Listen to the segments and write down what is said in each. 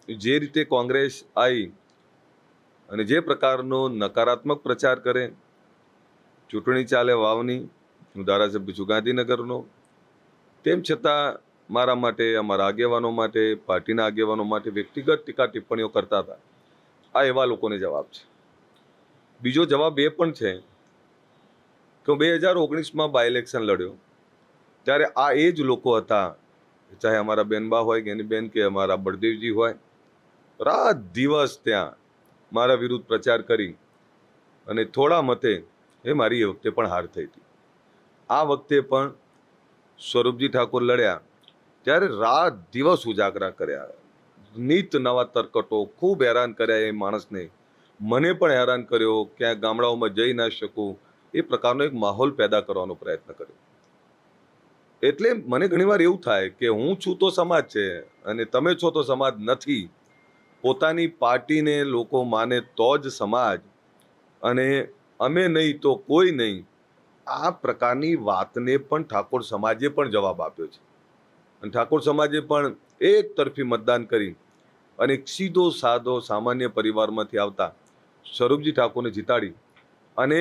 જે રીતે કોંગ્રેસ આવી અને જે પ્રકારનો નકારાત્મક પ્રચાર કરે, ચૂંટણી ચાલે વાવની, હું ધારાસભ્ય છું ગાંધીનગરનો, તેમ છતાં મારા માટે, અમારા આગેવાનો માટે, પાર્ટીના આગેવાનો માટે વ્યક્તિગત ટીકા ટિપ્પણીઓ કરતા હતા. આ એવા લોકોને જવાબ છે. બીજો જવાબ એ પણ છે કે 2019માં બાય ઇલેક્શન લડ્યો ત્યારે આ એ જ લોકો હતા, ચાહે અમારા બેનબા હોય જ્ઞાનીબેન કે અમારા બળદેવજી હોય, રાત દિવસ ત્યાં મારા વિરુદ્ધ પ્રચાર કરી અને થોડા મતે મારી એ વખતે પણ હાર થઈ હતી. આ વખતે પણ સ્વરૂપજી ઠાકોર લડ્યા ત્યારે રાત દિવસ ઉજાગરા કર્યા, નીત નવા તરકટો, ખૂબ હેરાન કર્યા એ માણસને, મને પણ હેરાન કર્યો, ક્યાંક ગામડાઓમાં જઈ ના શકું, એ પ્રકારનો એક માહોલ પેદા કરવાનો પ્રયત્ન કર્યો. એટલે મને ઘણીવાર એવું થાય કે હું છું તો સમાજ છે અને તમે છો તો સમાજ નથી. પોતાની પાર્ટીને લોકો માને તો જ સમાજ, અને અમે નહીં તો કોઈ નહીં, આ પ્રકારની વાતને પણ ઠાકોર સમાજે પણ જવાબ આપ્યો છે. અને ઠાકોર સમાજે પણ એક તરફી મતદાન કરી અને એક સીધો સાદો સામાન્ય પરિવારમાંથી આવતા સ્વરૂપજી ઠાકોરને જીતાડી અને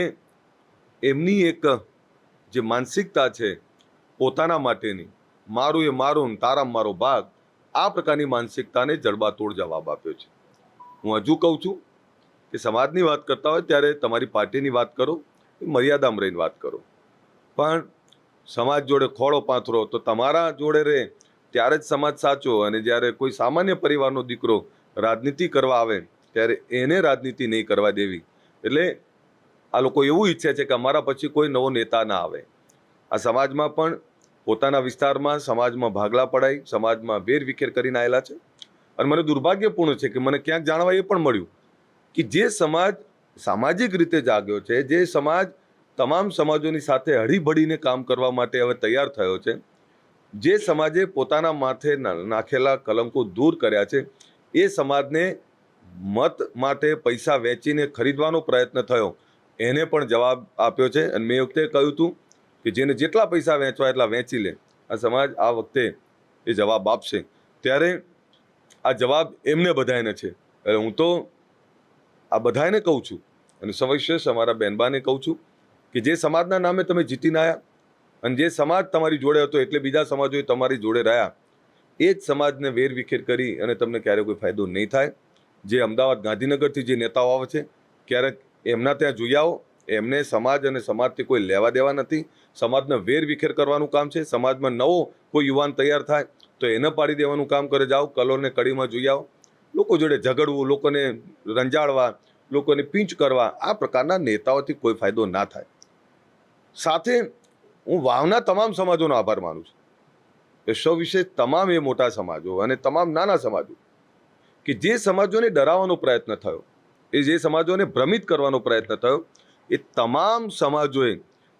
એમની એક જે માનસિકતા છે પોતાના માટેની, મારું એ મારું ને તારા મારો ભાગ, આ પ્રકારની માનસિકતાને જડબાતોડ જવાબ આપ્યો છે. હું હજુ કહું છું કે સમાજની વાત કરતા હોય ત્યારે તમારી પાર્ટીની વાત કરો, મર્યાદામાં રહીને વાત કરો, પણ સમાજ જોડે ખોળો પાથરો તો તમારા જોડે રહે ત્યારે જ સમાજ સાચો. અને જ્યારે કોઈ સામાન્ય પરિવારનો દીકરો રાજનીતિ કરવા આવે ત્યારે એને રાજનીતિ નહીં કરવા દેવી. એટલે આ લોકો એવું ઈચ્છે છે કે અમારા પછી કોઈ નવો નેતા ના આવે. આ સમાજમાં પણ પોતાના વિસ્તારમાં સમાજમાં ભાગલા પડાઈ, સમાજમાં વેરવિખેર કરીને આવેલા છે. અને મને દુર્ભાગ્યપૂર્ણ છે કે મને ક્યાંક જાણવા એ પણ મળ્યું કે જે સમાજ સામાજિક રીતે જાગ્યો છે, જે સમાજ તમામ સમાજોની સાથે હળીભળીને કામ કરવા માટે હવે તૈયાર થયો છે, જે સમાજે પોતાના માથે નાખેલા કલંકો દૂર કર્યા છે, એ સમાજને મત માટે પૈસા વેચીને ખરીદવાનો પ્રયત્ન થયો, એને પણ જવાબ આપ્યો છે. અને મેં વખતે કહ્યું હતું કે જેને જેટલા પૈસા વેચવા એટલા વેચી લે. આ સમાજ આ વખતે એ જવાબ આપશે, ત્યારે આ જવાબ એમને બધાને છે. એટલે હું તો આ બધાને કહું છું અને સવિશેષ અમારા બેનબાને કહું છું કે જે સમાજના નામે તમે જીતીને આવ્યા અને જે સમાજ તમારી જોડે હતો એટલે બીજા સમાજોએ તમારી જોડે રહ્યા, એ જ સમાજને વેરવિખેર કરી અને તમને ક્યારેય કોઈ ફાયદો નહીં થાય. જે અમદાવાદ ગાંધીનગરથી જે નેતાઓ આવે છે, ક્યારેક એમના ત્યાં જોઈ આવો, એમને સમાજ અને સમાજથી કોઈ લેવા દેવા નથી. સમાજને વેરવિખેર કરવાનું કામ છે. સમાજમાં નવો કોઈ યુવાન તૈયાર થાય તો એને પાડી દેવાનું કામ કરે. જાઓ કલોલને કડીમાં જોઈ આવો, લોકો જોડે ઝઘડવું, લોકોને રંજાડવા, લોકોને પિંચ કરવા, આ પ્રકારના નેતાઓથી કોઈ ફાયદો ના થાય. સાથે હું વાવના તમામ સમાજોનો આભાર માનું છું. એ વિશે તમામ એ મોટા સમાજો અને તમામ નાના સમાજો કે જે સમાજોને ડરાવવાનો પ્રયત્ન થયો, એ જે સમાજોને ભ્રમિત કરવાનો પ્રયત્ન થયો, એ તમામ સમાજોએ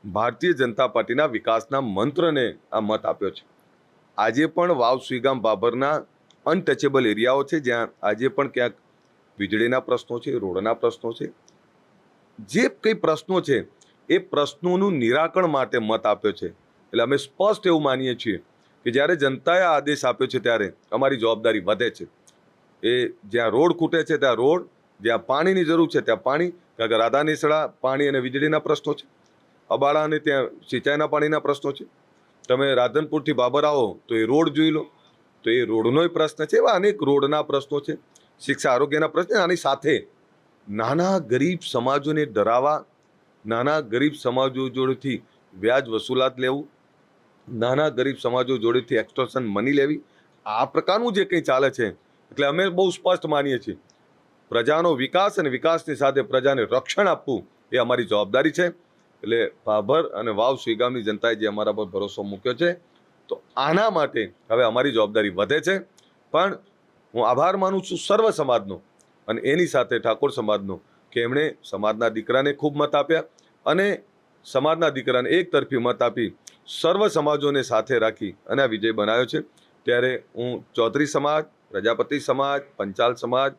ભારતીય જનતા પાર્ટીના વિકાસના મંત્રને આ મત આપ્યો છે. આજે પણ વાવ, સુઈગામ, બાબરના અનટચેબલ એરિયાઓ છે જ્યાં આજે પણ ક્યાંક વીજળીના પ્રશ્નો છે, રોડના પ્રશ્નો છે, જે કંઈ પ્રશ્નો છે એ પ્રશ્નોનું નિરાકરણ માટે મત આપ્યો છે. એટલે અમે સ્પષ્ટ એવું માનીએ છીએ કે જ્યારે જનતાએ આદેશ આપ્યો છે ત્યારે અમારી જવાબદારી વધે છે. એ જ્યાં રોડ ખૂટે છે ત્યાં રોડ, જ્યાં પાણીની જરૂર છે ત્યાં પાણી, કારણ કે રાધાનેસડા પાણી અને વીજળીના પ્રશ્નો છે, અબાળા અને ત્યાં સિંચાઈના પાણીના પ્રશ્નો છે. તમે રાધનપુરથી બાબર આવો તો એ રોડ જોઈ લો તો એ રોડનોય પ્રશ્ન છે. એવા અનેક રોડના પ્રશ્નો છે, શિક્ષા આરોગ્યના પ્રશ્ન. આની સાથે નાના ગરીબ સમાજોને ડરાવવા, નાના ગરીબ સમાજો જોડેથી વ્યાજ વસૂલાત લેવું, નાના ગરીબ સમાજો જોડેથી એક્સટોર્શન મની લેવી, આ પ્રકારનું જે કંઈ ચાલે છે, એટલે અમે બહુ સ્પષ્ટ માનીએ છીએ પ્રજાનો વિકાસ અને વિકાસની સાથે પ્રજાને રક્ષણ આપવું એ અમારી જવાબદારી છે. એટલે ભાભર અને વાવ, સુઈગામની જનતાએ જે અમારા પર ભરોસો મૂક્યો છે, તો આના માટે હવે અમારી જવાબદારી વધે છે. પણ હું આભાર માનું છું સર્વ સમાજનો અને એની સાથે ઠાકોર સમાજનો કે એમણે સમાજના દીકરાને ખૂબ મત આપ્યા અને સમાજના દીકરાને એક તરફી મત આપી સર્વ સમાજોને સાથે રાખી અને આ વિજય બનાવ્યો છે. ત્યારે હું ચૌધરી સમાજ, પ્રજાપતિ સમાજ, પંચાલ સમાજ,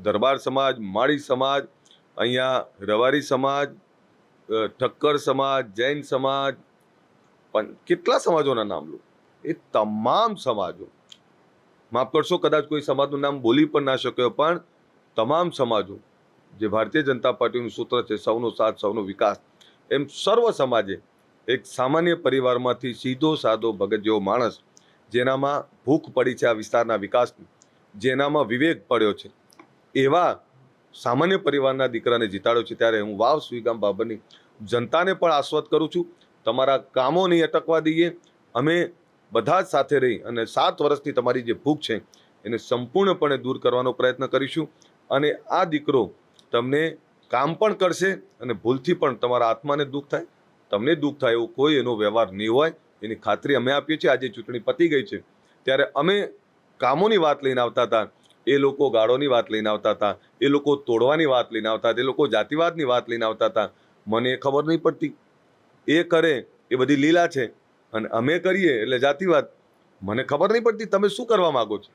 દરબાર સમાજ, માળી સમાજ, અહીંયા રવારી સમાજ, ઠક્કર સમાજ, જૈન સમાજ, પણ કેટલા સમાજોના નામ લો, એ તમામ સમાજો માફ કરશો કદાચ કોઈ સમાજનું નામ બોલી પણ ના શક્યો, પણ તમામ સમાજો જે ભારતીય જનતા પાર્ટીનું સૂત્ર છે સૌનો સાથ સૌનો વિકાસ, એમ સર્વ સમાજે એક સામાન્ય પરિવારમાંથી સીધો સાદો ભગત જેવો માણસ, જેનામાં ભૂખ પડી છે આ વિસ્તારના વિકાસની, જેનામાં વિવેક પડ્યો છે, એવા સામાન્ય પરિવારના દીકરાને જીતાડ્યો છે. ત્યારે હું વાવ સુઈગામ બાબરની જનતાને પણ આશ્વસ્ત કરું છું, તમારા કામો નહીં અટકવા દઈએ. અમે બધા જ સાથે રહી અને 7 વર્ષની તમારી જે ભૂખ છે એને સંપૂર્ણપણે દૂર કરવાનો પ્રયત્ન કરીશું. અને આ દીકરો તમને કામ પણ કરશે અને ભૂલથી પણ તમારા આત્માને દુઃખ થાય, તમને દુઃખ થાય એવો કોઈ એનો વ્યવહાર નહીં હોય, એની ખાતરી અમે આપીએ છીએ. આજે ચૂંટણી પતી ગઈ છે ત્યારે અમે કામોની વાત લઈને આવતા હતા, એ લોકો ગાળોની વાત લઈને આવતા હતા, એ લોકો તોડવાની વાત લઈને આવતા હતા, એ લોકો જાતિવાદની વાત લઈને આવતા હતા. મને એ ખબર નહીં પડતી, એ કરે એ બધી લીલા છે અને અમે કરીએ એટલે જાતિવાદ. મને ખબર નહીં પડતી તમે શું કરવા માંગો છો.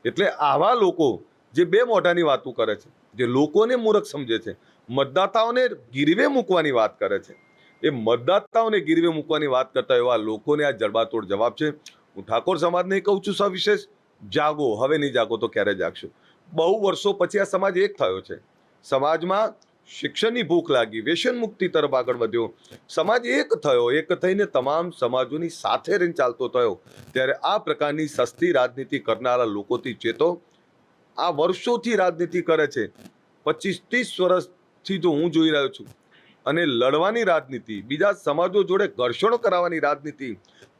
એટલે આવા લોકો જે બે મોઢાની વાતો કરે છે, જે લોકોને મૂર્ખ સમજે છે, મતદાતાઓને ગીરવે મૂકવાની વાત કરે છે, એ મતદાતાઓને ગીરવે મૂકવાની વાત કરતા એવા લોકોને આ જડબાતોડ જવાબ છે. હું ઠાકોર સમાજને કહું છું, સવિશેષ જાગો, હવે નહીં જાગો તો ક્યારે જાગશો. બહુ વર્ષો પછી આ સમાજ એક થયો છે, સમાજમાં શિક્ષણની ભૂખ લાગી, વ્યસન મુક્તિ તરફ આગળ વધ્યો, સમાજ એક થયો, એક થઈને તમામ સમાજોની સાથે રહીને ચાલતો થયો. ત્યારે આ પ્રકારની સસ્તી રાજનીતિ કરનારા લોકોથી ચેતો. આ વર્ષોથી રાજનીતિ કરે છે, 25-30 વર્ષથી જો હું જોઈ રહ્યો છું. અને લડવાની રાજનીતિ, બીજા સમાજો જોડે ઘર્ષણો કરાવવાની રાજનીતિ,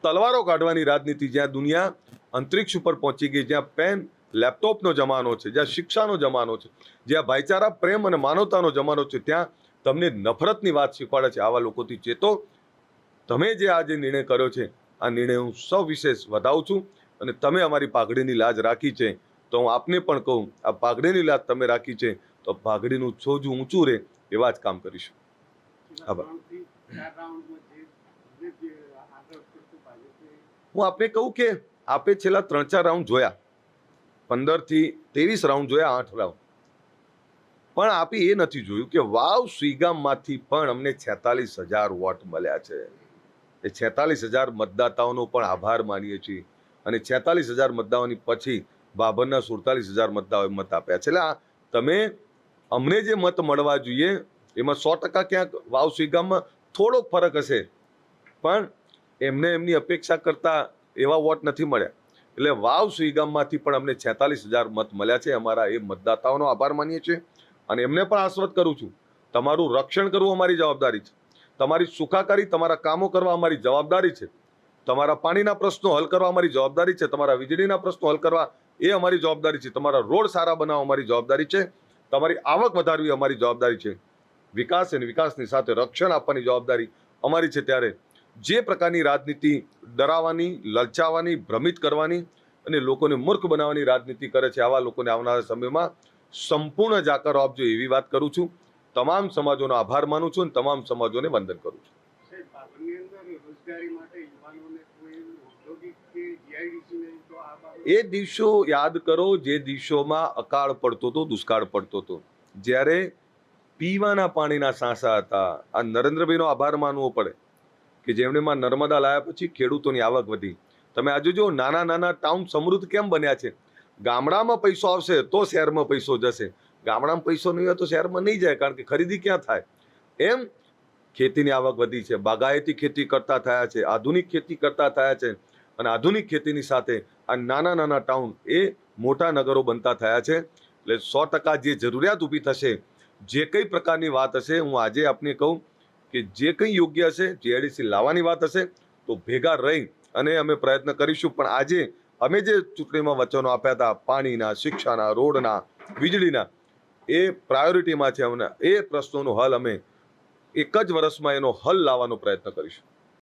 તલવારો કાઢવાની રાજનીતિ, જ્યાં દુનિયા અંતરિક્ષ ઉપર પહોંચી ગઈ, જ્યાં પેન લેપટોપનો જમાનો છે, જ્યાં શિક્ષાનો જમાનો છે, જ્યાં ભાઈચારા પ્રેમ અને માનવતાનો જમાનો છે, ત્યાં તમને નફરતની વાત શીખવાડે છે. આવા લોકોથી ચેતો. તમે જે આજે નિર્ણય કર્યો છે આ નિર્ણય હું સવિશેષ વધાવું છું. અને તમે અમારી પાઘડીની લાજ રાખી છે તો હું આપને પણ કહું, આ પાઘડીની લાજ તમે રાખી છે તો પાઘડીનું છોજું ઊંચું રહે એવા જ કામ કરીશું. આભાર. હું આપને કહું કે આપે છેલ્લા 3-4 રાઉન્ડ જોયા, 15 થી 23 રાઉન્ડ જોયા, 8 રાઉન્ડ, પણ આપે એ નથી જોયું કે વાવ સુઈગામમાંથી પણ અમને 46,000 વોટ મળ્યા છે. એ 46,000 મતદાતાઓનો પણ આભાર માનીએ છીએ. અને 46,000 મતદાતાઓની પછી બાબરના 47,000 મતદાતાઓએ મત આપ્યા છે. એટલે તમે અમને જે મત મળવા જોઈએ એમાં 100% ક્યાંક વાવ સુઈગામમાં થોડોક ફરક હશે, પણ એમને એમની અપેક્ષા કરતા એવા વોટ નથી મળ્યા. એટલે વાવ સુઈગામમાંથી પણ અમને 46,000 મત મળ્યા છે. અમારા એ મતદાતાઓનો આભાર માનીએ છીએ અને એમને પણ આશ્વસ્ત કરું છું, તમારું રક્ષણ કરવું અમારી જવાબદારી છે, તમારી સુખાકારી, તમારા કામો કરવા અમારી જવાબદારી છે, તમારા પાણીના પ્રશ્નો હલ કરવા અમારી જવાબદારી છે, તમારા વીજળીના પ્રશ્નો હલ કરવા એ અમારી જવાબદારી છે, તમારા રોડ સારા બનાવવા અમારી જવાબદારી છે, તમારી આવક વધારવી અમારી જવાબદારી છે, વિકાસ અને વિકાસની સાથે રક્ષણ આપવાની જવાબદારી અમારી છે. ત્યારે જે પ્રકારની રાજનીતિ ડરાવવાની, લલચાવવાની, ભ્રમિત કરવાની અને લોકોને મૂર્ખ બનાવવાની રાજનીતિ કરે છે, આવા લોકોને આવનારા સમયમાં સંપૂર્ણ જાકારો આપજો એવી વાત કરું છું. તમામ સમાજોનો આભાર માનું છું અને તમામ સમાજોને વંદન કરું છું. એ દિવસો યાદ કરો જે દિવસોમાં અકાળ પડતો હતો, દુષ્કાળ પડતો હતો, જ્યારે પીવાના પાણીના સાંસા હતા. આ નરેન્દ્રભાઈનો આભાર માનવો પડે કે જેમણે માં નર્મદા લાયા પછી ખેડૂતોની આવક વધી. તમે આજે જો નાના નાના ટાઉન સમૃદ્ધ કેમ બન્યા છે. ગામડામાં પૈસો આવશે તો શહેરમાં પૈસો જશે, ગામડામાં પૈસો નહીં હોય તો શહેરમાં નહીં જાય, કારણ કે ખરીદી ક્યાં થાય. એમ ખેતીની આવક વધી છે, બાગાયતી ખેતી કરતા થયા છે, આધુનિક ખેતી કરતા થયા છે, અને આધુનિક ખેતીની સાથે આ નાના નાના ટાઉન એ મોટા નગરો બનતા થયા છે. એટલે 100% જે જરૂરિયાત ઊભી થશે, જે કઈ પ્રકારની વાત હશે, હું આજે આપને કહું કે જે કંઈ યોગ્ય હશે, જીઆઈડીસી લાવવાની વાત હશે તો ભેગા રહી અને અમે પ્રયત્ન કરીશું. પણ આજે અમે જે ચૂંટણીમાં વચનો આપ્યા હતા, પાણીના, શિક્ષાના, રોડના, વીજળીના, એ પ્રાયોરિટીમાં છે. એ પ્રશ્નોનો હલ અમે એક જ વર્ષમાં એનો હલ લાવવાનો પ્રયત્ન કરીશું.